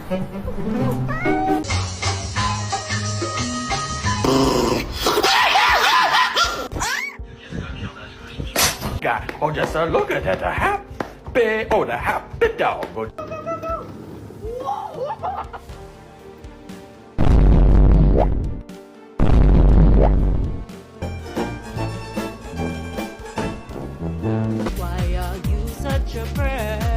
God, oh, just look at that happy, oh, the happy dog. Why are you such a friend?